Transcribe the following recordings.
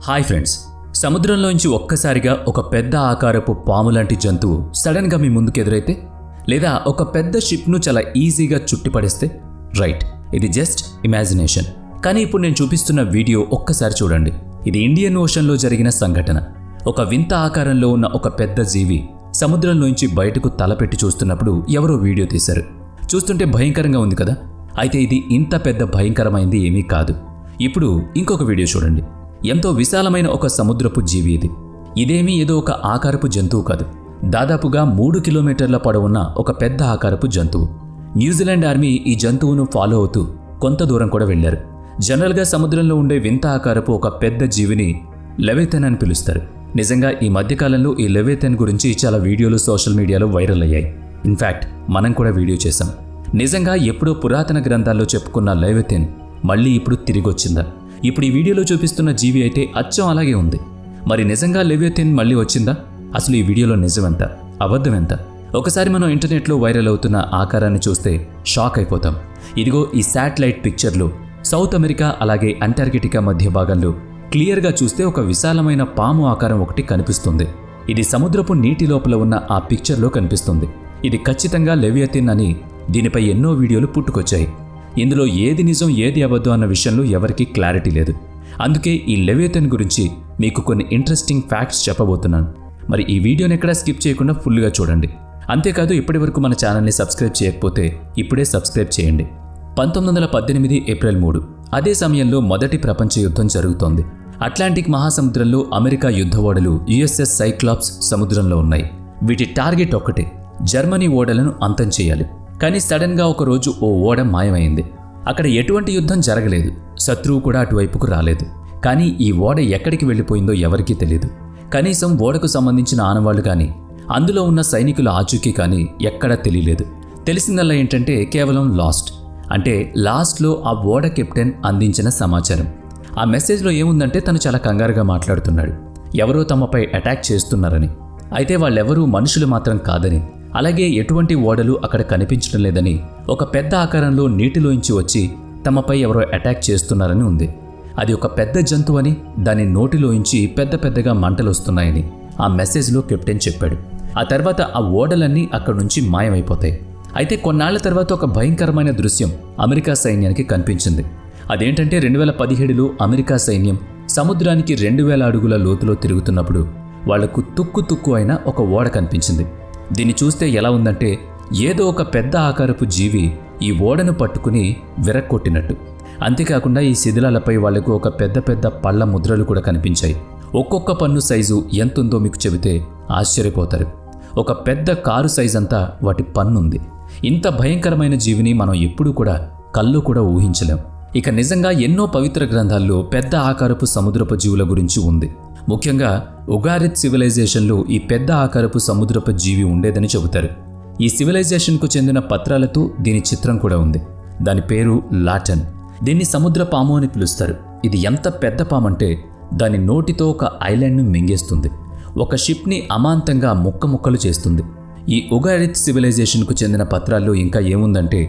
Hi friends, సముద్రంలోంచి ఒక్కసారిగా ఒక పెద్ద ఆకారపు పాము లాంటి జంతువు సడన్గా మీ ముందుకు ఎదురైతే, లేదా ఒక పెద్ద షిప్ను చాలా ఈజీగా చుట్టిపడేస్తే, రైట్, ఇది జస్ట్ ఇమాజినేషన్. కానీ ఇప్పుడు నేను చూపిస్తున్న వీడియో ఒక్కసారి చూడండి. ఇది ఇండియన్ ఓషన్లో జరిగిన సంఘటన. ఒక వింత ఆకారంలో ఉన్న ఒక పెద్ద జీవి సముద్రంలోంచి బయటకు తలపెట్టి చూస్తున్నప్పుడు ఎవరో వీడియో తీశారు. చూస్తుంటే భయంకరంగా ఉంది కదా. అయితే ఇది ఇంత పెద్ద భయంకరమైంది ఏమీ కాదు. ఇప్పుడు ఇంకొక వీడియో చూడండి. ఎంతో విశాలమైన ఒక సముద్రపు జీవి ఇది. ఇదేమీ ఏదో ఒక ఆకారపు జంతువు కాదు. దాదాపుగా 3 కిలోమీటర్ల పొడవున్న ఒక పెద్ద ఆకారపు జంతువు. న్యూజిలాండ్ ఆర్మీ ఈ జంతువును ఫాలో అవుతూ కొంత దూరం కూడా వెళ్లారు. జనరల్గా సముద్రంలో ఉండే వింత ఆకారపు ఒక పెద్ద జీవిని లెవిథన్ అని పిలుస్తారు. నిజంగా ఈ మధ్యకాలంలో ఈ లెవిథన్ గురించి చాలా వీడియోలు సోషల్ మీడియాలో వైరల్ అయ్యాయి. ఇన్ఫ్యాక్ట్ మనం కూడా వీడియో చేశాం. నిజంగా ఎప్పుడో పురాతన గ్రంథాల్లో చెప్పుకున్న లెవిథన్ మళ్ళీ ఇప్పుడు తిరిగొచ్చిందా? ఇప్పుడు ఈ వీడియోలో చూపిస్తున్న జీవి అయితే అచ్చం అలాగే ఉంది. మరి నిజంగా లెవిథన్ మళ్ళీ వచ్చిందా? అసలు ఈ వీడియోలో నిజమెంత, అబద్ధం ఎంత? ఒకసారి మనం ఇంటర్నెట్లో వైరల్ అవుతున్న ఆకారాన్ని చూస్తే షాక్ అయిపోతాం. ఇదిగో ఈ శాటిలైట్ పిక్చర్లో సౌత్ అమెరికా అలాగే అంటార్కిటికా మధ్య భాగంలో క్లియర్గా చూస్తే ఒక విశాలమైన పాము ఆకారం ఒకటి కనిపిస్తుంది. ఇది సముద్రపు నీటి లోపల ఉన్న ఆ పిక్చర్లో కనిపిస్తుంది. ఇది ఖచ్చితంగా లెవిథన్ అని దీనిపై ఎన్నో వీడియోలు పుట్టుకొచ్చాయి. ఇందులో ఏది నిజం ఏది అబద్ధం అన్న విషయంలో ఎవరికీ క్లారిటీ లేదు. అందుకే ఈ లెవిథన్ గురించి మీకు కొన్ని ఇంట్రెస్టింగ్ ఫ్యాక్ట్స్ చెప్పబోతున్నాను. మరి ఈ వీడియోని ఎక్కడా స్కిప్ చేయకుండా ఫుల్గా చూడండి. అంతేకాదు, ఇప్పటివరకు మన ఛానల్ని సబ్స్క్రైబ్ చేయకపోతే ఇప్పుడే సబ్స్క్రైబ్ చేయండి. 1918 ఏప్రిల్ 3 అదే సమయంలో మొదటి ప్రపంచ యుద్ధం జరుగుతోంది. అట్లాంటిక్ మహాసముద్రంలో అమెరికా యుద్ధ ఓడలు యుఎస్ఎస్ సైక్లాప్స్ సముద్రంలో ఉన్నాయి. వీటి టార్గెట్ ఒక్కటే, జర్మనీ ఓడలను అంతం చేయాలి. కానీ సడన్గా ఒకరోజు ఓ ఓడ మాయమైంది. అక్కడ ఎటువంటి యుద్ధం జరగలేదు, శత్రువు కూడా అటువైపుకు రాలేదు. కానీ ఈ ఓడ ఎక్కడికి వెళ్ళిపోయిందో ఎవరికీ తెలియదు. కనీసం ఓడకు సంబంధించిన ఆనవాళ్లు కానీ అందులో ఉన్న సైనికుల ఆచూకీ కానీ ఎక్కడా తెలియలేదు. తెలిసిందల్లా ఏంటంటే కేవలం లాస్ట్, అంటే లాస్ట్లో ఆ ఓడ కెప్టెన్ అందించిన సమాచారం. ఆ మెసేజ్లో ఏముందంటే తను చాలా కంగారుగా మాట్లాడుతున్నాడు. ఎవరో తమపై అటాక్ చేస్తున్నారని, అయితే వాళ్ళెవరూ మనుషులు మాత్రం కాదని, అలాగే ఎటువంటి ఓడలు అక్కడ కనిపించడం లేదని, ఒక పెద్ద ఆకారంలో నీటిలోంచి వచ్చి తమపై ఎవరో అటాక్ చేస్తున్నారని ఉంది. అది ఒక పెద్ద జంతువు అని, దాని నోటిలోంచి పెద్ద పెద్దగా మంటలు వస్తున్నాయని ఆ మెసేజ్లో కెప్టెన్ చెప్పాడు. ఆ తర్వాత ఆ ఓడలన్నీ అక్కడి నుంచి మాయమైపోతాయి. అయితే కొన్నాళ్ల తర్వాత ఒక భయంకరమైన దృశ్యం అమెరికా సైన్యానికి కనిపించింది. అదేంటంటే 2017లో అమెరికా సైన్యం సముద్రానికి 2000 అడుగుల లోతులో తిరుగుతున్నప్పుడు వాళ్లకు తుక్కు అయిన ఒక ఓడ కనిపించింది. దీన్ని చూస్తే ఎలా ఉందంటే ఏదో ఒక పెద్ద ఆకారపు జీవి ఈ ఓడను పట్టుకుని విరక్కొట్టినట్టు. అంతేకాకుండా ఈ శిథిలాలపై వాళ్లకు ఒక పెద్ద పెద్ద పళ్ళ ముద్రలు కూడా కనిపించాయి. ఒక్కొక్క పన్ను సైజు ఎంతుందో మీకు చెబితే ఆశ్చర్యపోతారు. ఒక పెద్ద కారు సైజంతా వాటి పన్నుంది. ఇంత భయంకరమైన జీవిని మనం ఎప్పుడూ కూడా కళ్ళు కూడా ఊహించలేం. ఇక నిజంగా ఎన్నో పవిత్ర గ్రంథాల్లో పెద్ద ఆకారపు సముద్రపు జీవుల గురించి ఉంది. ముఖ్యంగా ఉగారిత్ సివిలైజేషన్లో ఈ పెద్ద ఆకారపు సముద్రపు జీవి ఉండేదని చెబుతారు. ఈ సివిలైజేషన్కు చెందిన పత్రాలతో దీని చిత్రం కూడా ఉంది. దాని పేరు లాటన్. దీన్ని సముద్ర పాము అని పిలుస్తారు. ఇది ఎంత పెద్ద పామంటే దాని నోటితో ఒక ఐలాండ్ను మింగేస్తుంది. ఒక షిప్ని అమాంతంగా ముక్కలు చేస్తుంది. ఈ ఉగారిత్ సివిలైజేషన్కు చెందిన పత్రాల్లో ఇంకా ఏముందంటే,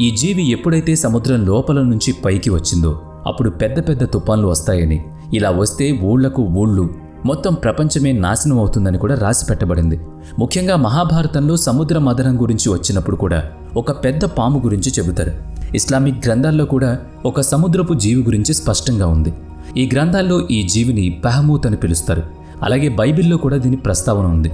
ఈ జీవి ఎప్పుడైతే సముద్రం లోపల నుంచి పైకి వచ్చిందో అప్పుడు పెద్ద పెద్ద తుఫాన్లు వస్తాయని, ఇలా వస్తే ఊళ్ళు మొత్తం ప్రపంచమే నాశనం అవుతుందని కూడా రాసి పెట్టబడింది. ముఖ్యంగా మహాభారతంలో సముద్ర మదనం గురించి వచ్చినప్పుడు కూడా ఒక పెద్ద పాము గురించి చెబుతారు. ఇస్లామిక్ గ్రంథాల్లో కూడా ఒక సముద్రపు జీవి గురించి స్పష్టంగా ఉంది. ఈ గ్రంథాల్లో ఈ జీవిని బహమూత్ అని పిలుస్తారు. అలాగే బైబిల్లో కూడా దీని ప్రస్తావన ఉంది.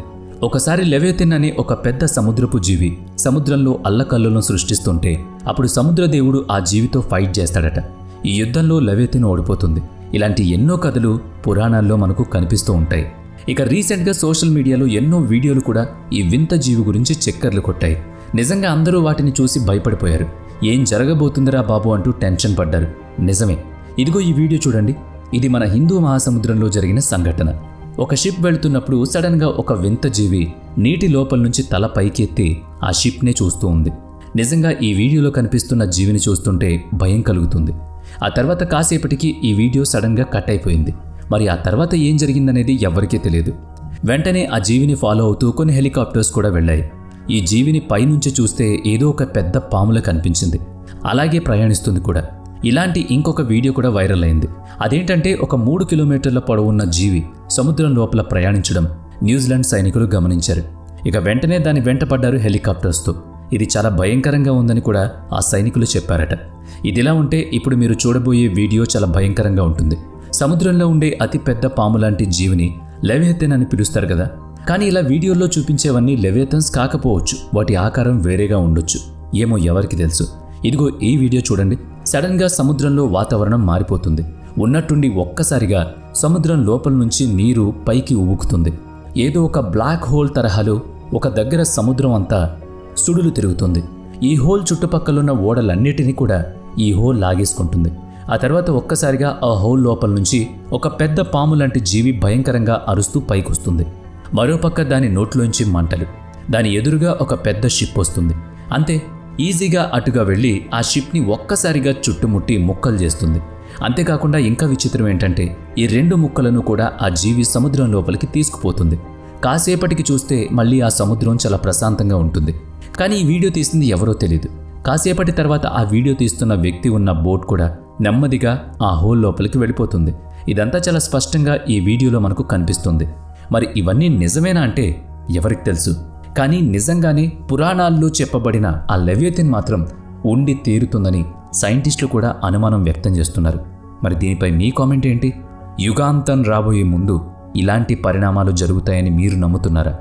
ఒకసారి లెవిథన్ అనే ఒక పెద్ద సముద్రపు జీవి సముద్రంలో అల్లకల్లోలను సృష్టిస్తుంటే అప్పుడు సముద్రదేవుడు ఆ జీవితో ఫైట్ చేస్తాడట. ఈ యుద్ధంలో లెవిథన్ ఓడిపోతుంది. ఇలాంటి ఎన్నో కథలు పురాణాల్లో మనకు కనిపిస్తూ ఉంటాయి. ఇక రీసెంట్గా సోషల్ మీడియాలో ఎన్నో వీడియోలు కూడా ఈ వింత జీవి గురించి చక్కర్లు కొట్టాయి. నిజంగా అందరూ వాటిని చూసి భయపడిపోయారు. ఏం జరగబోతుందిరా బాబు అంటూ టెన్షన్ పడ్డారు. నిజమే, ఇదిగో ఈ వీడియో చూడండి. ఇది మన హిందూ మహాసముద్రంలో జరిగిన సంఘటన. ఒక షిప్ వెళ్తున్నప్పుడు సడన్గా ఒక వింత జీవి నీటి లోపల నుంచి తల పైకెత్తి ఆ షిప్నే చూస్తూ ఉంది. నిజంగా ఈ వీడియోలో కనిపిస్తున్న జీవిని చూస్తుంటే భయం కలుగుతుంది. ఆ తర్వాత కాసేపటికి ఈ వీడియో సడన్గా కట్ అయిపోయింది. మరి ఆ తర్వాత ఏం జరిగిందనేది ఎవ్వరికీ తెలియదు. వెంటనే ఆ జీవిని ఫాలో అవుతూ కొన్ని హెలికాప్టర్స్ కూడా వెళ్ళాయి. ఈ జీవిని పైనుంచి చూస్తే ఏదో ఒక పెద్ద పాములా కనిపించింది. అలాగే ప్రయాణిస్తుంది కూడా. ఇలాంటి ఇంకొక వీడియో కూడా వైరల్ అయింది. అదేంటంటే ఒక 3 కిలోమీటర్ల పొడవున్న జీవి సముద్రం లోపల ప్రయాణించడం న్యూజిలాండ్ సైనికులు గమనించారు. ఇక వెంటనే దాని వెంటపడ్డారు హెలికాప్టర్స్తో. ఇది చాలా భయంకరంగా ఉందని కూడా ఆ సైనికులు చెప్పారట. ఇదిలా ఉంటే ఇప్పుడు మీరు చూడబోయే వీడియో చాలా భయంకరంగా ఉంటుంది. సముద్రంలో ఉండే అతిపెద్ద పాము లాంటి జీవిని లెవియథన్ అని పిలుస్తారు కదా. కానీ ఇలా వీడియోల్లో చూపించేవన్నీ లెవియథన్స్ కాకపోవచ్చు, వాటి ఆకారం వేరేగా ఉండొచ్చు. ఏమో ఎవరికి తెలుసు. ఇదిగో ఈ వీడియో చూడండి. సడన్గా సముద్రంలో వాతావరణం మారిపోతుంది. ఉన్నట్టుండి ఒక్కసారిగా సముద్రం లోపల నుంచి నీరు పైకి ఉబుకుతుంది. ఏదో ఒక బ్లాక్ హోల్ తరహాలో ఒక దగ్గర సముద్రం అంతా సుడులు తిరుగుతుంది. ఈ హోల్ చుట్టుపక్కలున్న ఓడలన్నిటినీ కూడా ఈ హోల్ లాగేసుకుంటుంది. ఆ తర్వాత ఒక్కసారిగా ఆ హోల్ లోపల నుంచి ఒక పెద్ద పాము లాంటి జీవి భయంకరంగా అరుస్తూ పైకొస్తుంది. మరోపక్క దాని నోట్లోంచి మంటలు. దాని ఎదురుగా ఒక పెద్ద షిప్ వస్తుంది. అంతే, ఈజీగా అటుగా వెళ్ళి ఆ షిప్ని ఒక్కసారిగా చుట్టుముట్టి ముక్కలు చేస్తుంది. అంతేకాకుండా ఇంకా విచిత్రం ఏంటంటే ఈ 2 ముక్కలను కూడా ఆ జీవి సముద్రం లోపలికి తీసుకుపోతుంది. కాసేపటికి చూస్తే మళ్ళీ ఆ సముద్రం చాలా ప్రశాంతంగా ఉంటుంది. కానీ ఈ వీడియో తీసింది ఎవరో తెలీదు. కాసేపటి తర్వాత ఆ వీడియో తీస్తున్న వ్యక్తి ఉన్న బోట్ కూడా నెమ్మదిగా ఆ హోల్ లోపలికి వెళ్ళిపోతుంది. ఇదంతా చాలా స్పష్టంగా ఈ వీడియోలో మనకు కనిపిస్తుంది. మరి ఇవన్నీ నిజమేనా అంటే ఎవరికి తెలుసు. కానీ నిజంగానే పురాణాల్లో చెప్పబడిన ఆ లెవియథన్ మాత్రం ఉండి తీరుతుందని సైంటిస్టులు కూడా అనుమానం వ్యక్తం చేస్తున్నారు. మరి దీనిపై మీ కామెంట్ ఏంటి? యుగాంతం రాబోయే ముందు ఇలాంటి పరిణామాలు జరుగుతాయని మీరు నమ్ముతున్నారా?